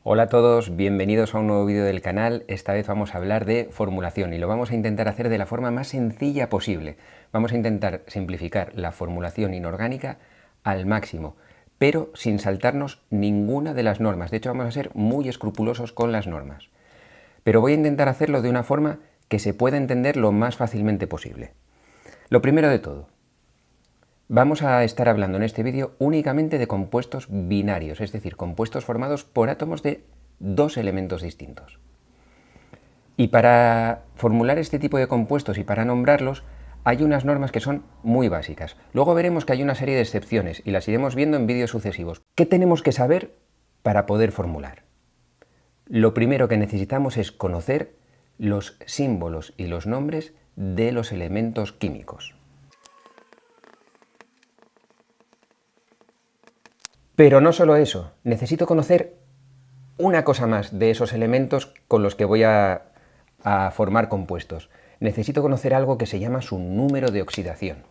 Hola a todos, bienvenidos a un nuevo vídeo del canal. Esta vez vamos a hablar de formulación y lo vamos a intentar hacer de la forma más sencilla posible. Vamos a intentar simplificar la formulación inorgánica al máximo, pero sin saltarnos ninguna de las normas. De hecho, vamos a ser muy escrupulosos con las normas. Pero voy a intentar hacerlo de una forma que se pueda entender lo más fácilmente posible. Lo primero de todo, vamos a estar hablando en este vídeo únicamente de compuestos binarios, es decir, compuestos formados por átomos de dos elementos distintos. Y para formular este tipo de compuestos y para nombrarlos, hay unas normas que son muy básicas. Luego veremos que hay una serie de excepciones y las iremos viendo en vídeos sucesivos. ¿Qué tenemos que saber para poder formular? Lo primero que necesitamos es conocer los símbolos y los nombres de los elementos químicos. Pero no solo eso, necesito conocer una cosa más de esos elementos con los que voy a formar compuestos. Necesito conocer algo que se llama su número de oxidación.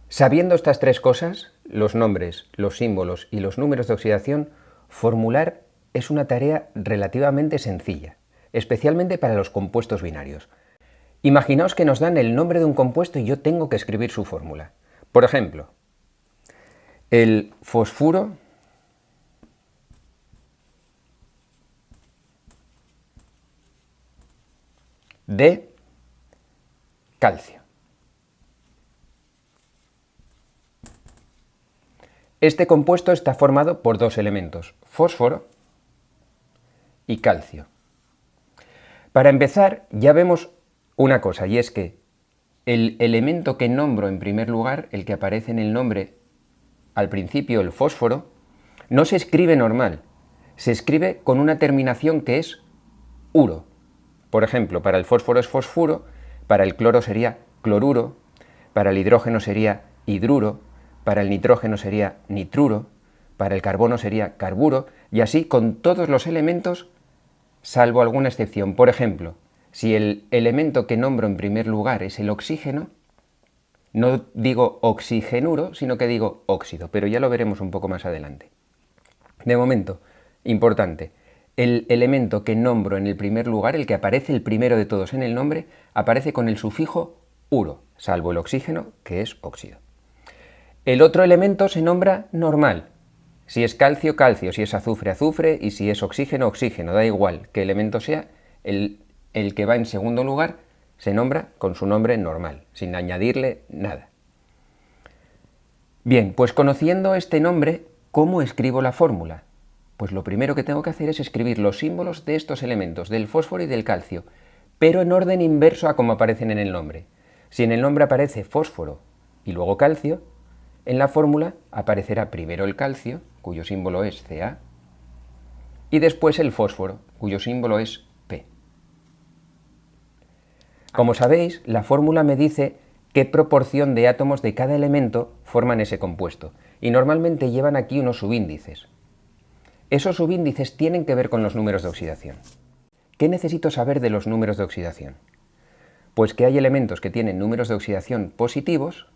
Sabiendo estas tres cosas, los nombres, los símbolos y los números de oxidación, formular es una tarea relativamente sencilla, especialmente para los compuestos binarios. Imaginaos que nos dan el nombre de un compuesto y yo tengo que escribir su fórmula. Por ejemplo, el fosfuro de calcio. Este compuesto está formado por dos elementos, fósforo y calcio. Para empezar, ya vemos una cosa, y es que el elemento que nombro en primer lugar, el que aparece en el nombre al principio, el fósforo, no se escribe normal, se escribe con una terminación que es uro. Por ejemplo, para el fósforo es fosfuro, para el cloro sería cloruro, para el hidrógeno sería hidruro, para el nitrógeno sería nitruro, para el carbono sería carburo, y así con todos los elementos, salvo alguna excepción. Por ejemplo, si el elemento que nombro en primer lugar es el oxígeno, no digo oxigenuro, sino que digo óxido, pero ya lo veremos un poco más adelante. De momento, importante, el elemento que nombro en el primer lugar, el que aparece el primero de todos en el nombre, aparece con el sufijo uro, salvo el oxígeno, que es óxido. El otro elemento se nombra normal. Si es calcio, calcio, si es azufre, azufre, y si es oxígeno, oxígeno, da igual qué elemento sea, el que va en segundo lugar se nombra con su nombre normal, sin añadirle nada. Bien, pues conociendo este nombre, ¿cómo escribo la fórmula? Pues lo primero que tengo que hacer es escribir los símbolos de estos elementos, del fósforo y del calcio, pero en orden inverso a como aparecen en el nombre. Si en el nombre aparece fósforo y luego calcio, en la fórmula aparecerá primero el calcio, cuyo símbolo es Ca, y después el fósforo, cuyo símbolo es P. Como sabéis, la fórmula me dice qué proporción de átomos de cada elemento forman ese compuesto, y normalmente llevan aquí unos subíndices. Esos subíndices tienen que ver con los números de oxidación. ¿Qué necesito saber de los números de oxidación? Pues que hay elementos que tienen números de oxidación positivos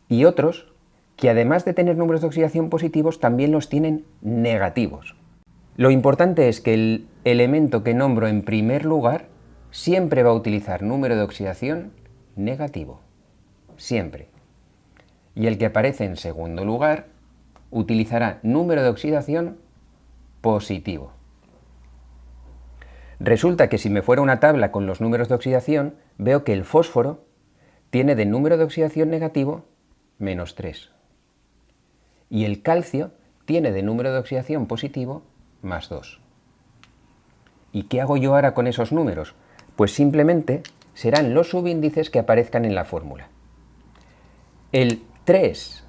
y otros que además de tener números de oxidación positivos también los tienen negativos. Lo importante es que el elemento que nombro en primer lugar siempre va a utilizar número de oxidación negativo, siempre. Y el que aparece en segundo lugar utilizará número de oxidación positivo. Resulta que si me fuera una tabla con los números de oxidación, veo que el fósforo tiene de número de oxidación negativo -3. Y el calcio tiene de número de oxidación positivo +2. ¿Y qué hago yo ahora con esos números? Pues simplemente serán los subíndices que aparezcan en la fórmula. El 3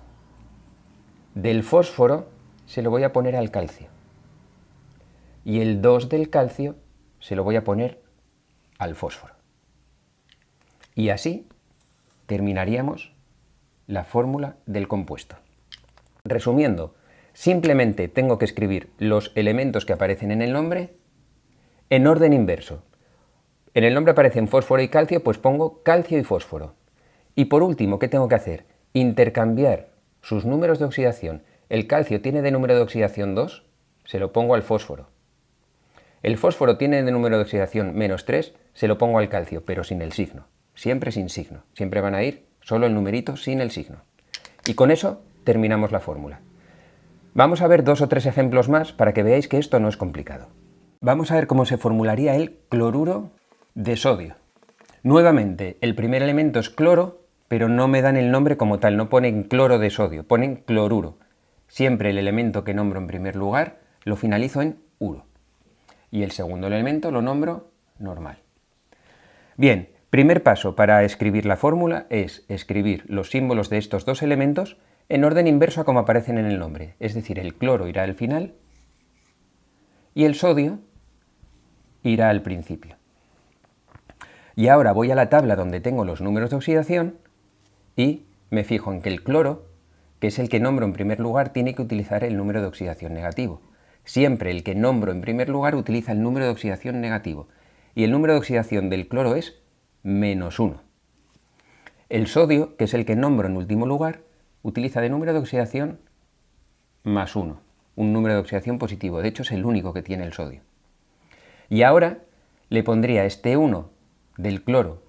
del fósforo se lo voy a poner al calcio. Y el 2 del calcio se lo voy a poner al fósforo. Y así terminaríamos la fórmula del compuesto. Resumiendo, simplemente tengo que escribir los elementos que aparecen en el nombre en orden inverso. En el nombre aparecen fósforo y calcio, pues pongo calcio y fósforo. Y por último, ¿qué tengo que hacer? intercambiar sus números de oxidación. El calcio tiene de número de oxidación 2, se lo pongo al fósforo. El fósforo tiene de número de oxidación -3, se lo pongo al calcio, pero sin el signo. Siempre sin signo. Siempre van a ir solo el numerito sin el signo. Y con eso terminamos la fórmula. Vamos a ver 2 o 3 ejemplos más para que veáis que esto no es complicado. Vamos a ver cómo se formularía el cloruro de sodio. Nuevamente, el primer elemento es cloro, pero no me dan el nombre como tal, no ponen cloro de sodio, ponen cloruro. Siempre el elemento que nombro en primer lugar lo finalizo en uro. Y el segundo elemento lo nombro normal. Bien, primer paso para escribir la fórmula es escribir los símbolos de estos dos elementos en orden inverso a como aparecen en el nombre. Es decir, el cloro irá al final y el sodio irá al principio. Y ahora voy a la tabla donde tengo los números de oxidación y me fijo en que el cloro, que es el que nombro en primer lugar, tiene que utilizar el número de oxidación negativo. Siempre el que nombro en primer lugar utiliza el número de oxidación negativo y el número de oxidación del cloro es -1. El sodio, que es el que nombro en último lugar, utiliza de número de oxidación +1, un número de oxidación positivo, de hecho es el único que tiene el sodio. Y ahora le pondría este 1 del cloro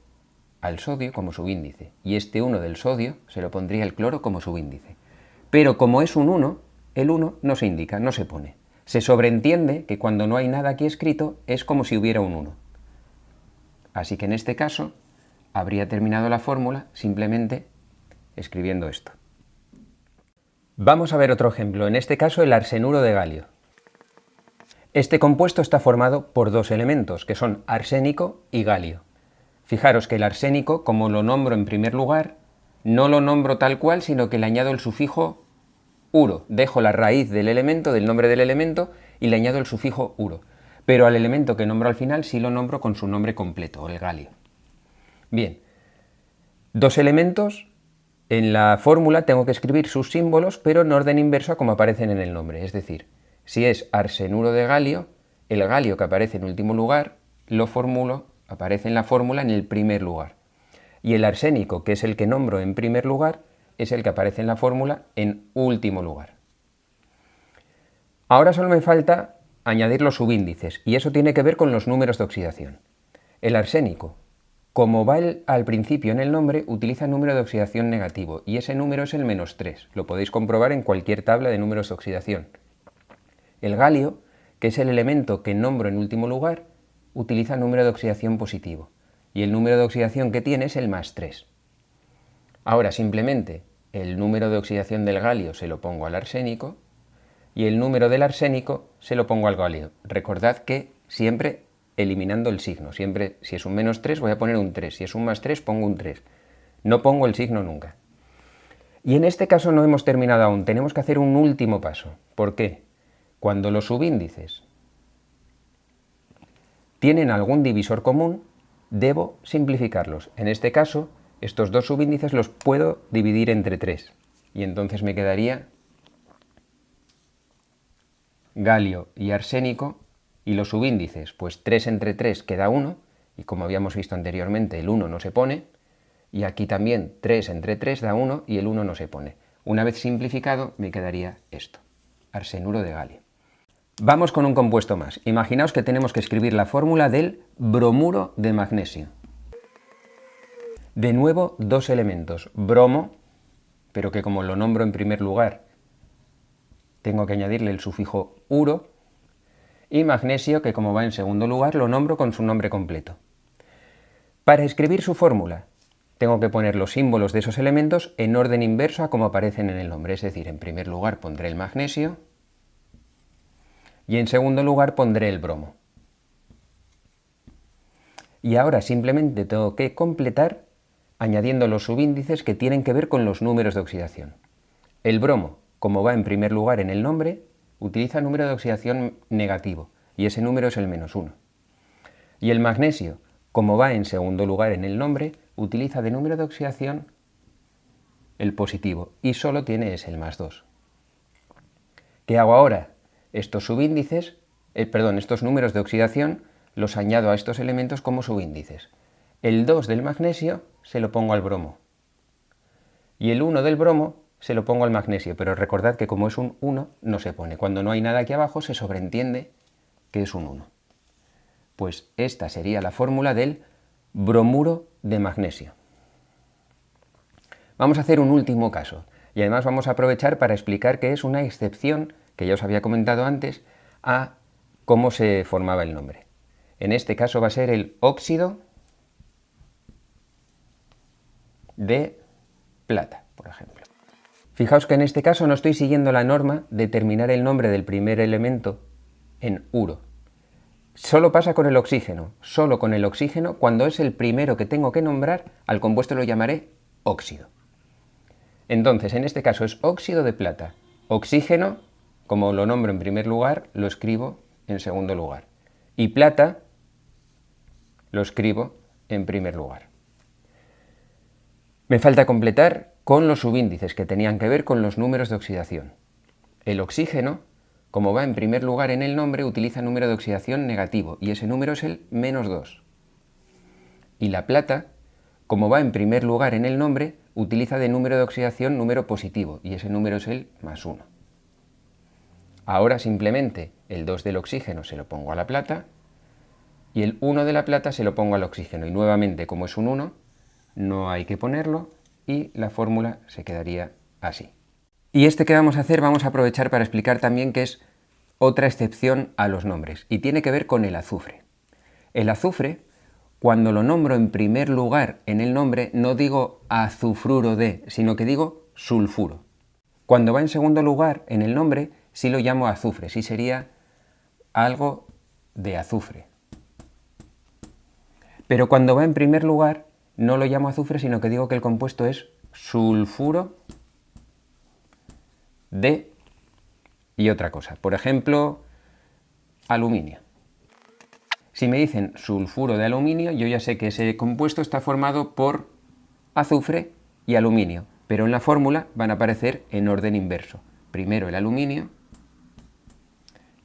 al sodio como subíndice y este 1 del sodio se lo pondría al cloro como subíndice. Pero como es un 1, el 1 no se indica, no se pone. Se sobreentiende que cuando no hay nada aquí escrito es como si hubiera un 1. Así que en este caso habría terminado la fórmula simplemente escribiendo esto. Vamos a ver otro ejemplo, en este caso el arsenuro de galio. Este compuesto está formado por dos elementos, que son arsénico y galio. Fijaros que el arsénico, como lo nombro en primer lugar, no lo nombro tal cual, sino que le añado el sufijo uro. Dejo la raíz del elemento, del nombre del elemento, y le añado el sufijo uro. Pero al elemento que nombro al final sí lo nombro con su nombre completo, el galio. Bien, dos elementos, en la fórmula tengo que escribir sus símbolos, pero en orden inverso a como aparecen en el nombre. Es decir, si es arsenuro de galio, el galio que aparece en último lugar, lo formulo, aparece en la fórmula en el primer lugar. Y el arsénico, que es el que nombro en primer lugar, es el que aparece en la fórmula en último lugar. Ahora solo me falta añadir los subíndices, y eso tiene que ver con los números de oxidación. El arsénico, como va al principio en el nombre, utiliza número de oxidación negativo, y ese número es el -3. Lo podéis comprobar en cualquier tabla de números de oxidación. El galio, que es el elemento que nombro en último lugar, utiliza número de oxidación positivo, y el número de oxidación que tiene es el +3. Ahora simplemente el número de oxidación del galio se lo pongo al arsénico y el número del arsénico se lo pongo al galio. Recordad que siempre eliminando el signo, siempre si es un -3 voy a poner un 3, si es un +3 pongo un 3, no pongo el signo nunca. Y en este caso no hemos terminado aún, tenemos que hacer un último paso. ¿Por qué? Cuando los subíndices tienen algún divisor común, debo simplificarlos. En este caso, estos dos subíndices los puedo dividir entre 3. Y entonces me quedaría galio y arsénico, y los subíndices, pues 3 entre 3 queda 1, y como habíamos visto anteriormente, el 1 no se pone, y aquí también 3 entre 3 da 1, y el 1 no se pone. Una vez simplificado, me quedaría esto, arsenuro de galio. Vamos con un compuesto más. Imaginaos que tenemos que escribir la fórmula del bromuro de magnesio. De nuevo, dos elementos, bromo, pero que como lo nombro en primer lugar, tengo que añadirle el sufijo uro, y magnesio, que como va en segundo lugar, lo nombro con su nombre completo. Para escribir su fórmula, tengo que poner los símbolos de esos elementos en orden inverso a como aparecen en el nombre, es decir, en primer lugar pondré el magnesio, y en segundo lugar pondré el bromo. Y ahora simplemente tengo que completar añadiendo los subíndices que tienen que ver con los números de oxidación. El bromo, como va en primer lugar en el nombre, utiliza número de oxidación negativo, y ese número es el -1. Y el magnesio, como va en segundo lugar en el nombre, utiliza de número de oxidación el positivo, y solo tiene ese, el +2. ¿Qué hago ahora? Estos subíndices, estos números de oxidación los añado a estos elementos como subíndices. El 2 del magnesio se lo pongo al bromo. Y el 1 del bromo se lo pongo al magnesio, pero recordad que como es un 1 no se pone. Cuando no hay nada aquí abajo se sobreentiende que es un 1. Pues esta sería la fórmula del bromuro de magnesio. Vamos a hacer un último caso y además vamos a aprovechar para explicar que es una excepción, que ya os había comentado antes, a cómo se formaba el nombre. En este caso va a ser el óxido de plata, por ejemplo. Fijaos que en este caso no estoy siguiendo la norma de terminar el nombre del primer elemento en uro. Solo pasa con el oxígeno. Solo con el oxígeno, cuando es el primero que tengo que nombrar, al compuesto lo llamaré óxido. Entonces, en este caso es óxido de plata. Oxígeno, como lo nombro en primer lugar, lo escribo en segundo lugar. Y plata lo escribo en primer lugar. Me falta completar con los subíndices que tenían que ver con los números de oxidación. El oxígeno, como va en primer lugar en el nombre, utiliza número de oxidación negativo y ese número es el -2. Y la plata, como va en primer lugar en el nombre, utiliza de número de oxidación número positivo y ese número es el +1. Ahora simplemente el 2 del oxígeno se lo pongo a la plata y el 1 de la plata se lo pongo al oxígeno y nuevamente como es un 1 no hay que ponerlo y la fórmula se quedaría así. Y este que vamos a hacer vamos a aprovechar para explicar también que es otra excepción a los nombres y tiene que ver con el azufre. El azufre, cuando lo nombro en primer lugar en el nombre, no digo azufruro de, sino que digo sulfuro. Cuando va en segundo lugar en el nombre, sí lo llamo azufre, sí sería algo de azufre. Pero cuando va en primer lugar, no lo llamo azufre, sino que digo que el compuesto es sulfuro de y otra cosa. Por ejemplo, aluminio. Si me dicen sulfuro de aluminio, yo ya sé que ese compuesto está formado por azufre y aluminio, pero en la fórmula van a aparecer en orden inverso. Primero el aluminio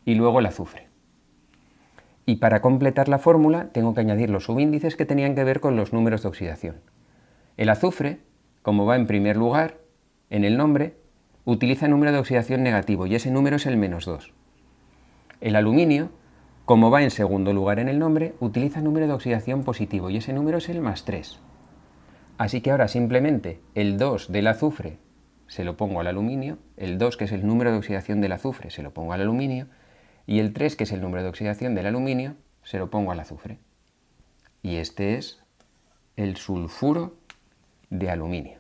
y luego el azufre. Y para completar la fórmula tengo que añadir los subíndices que tenían que ver con los números de oxidación. El azufre, como va en primer lugar en el nombre, utiliza número de oxidación negativo y ese número es el -2. El aluminio, como va en segundo lugar en el nombre, utiliza número de oxidación positivo y ese número es el +3. Así que ahora simplemente el 2 del azufre se lo pongo al aluminio, el 2 que es el número de oxidación del azufre se lo pongo al aluminio y el 3 que es el número de oxidación del aluminio se lo pongo al azufre. Y este es el sulfuro de aluminio.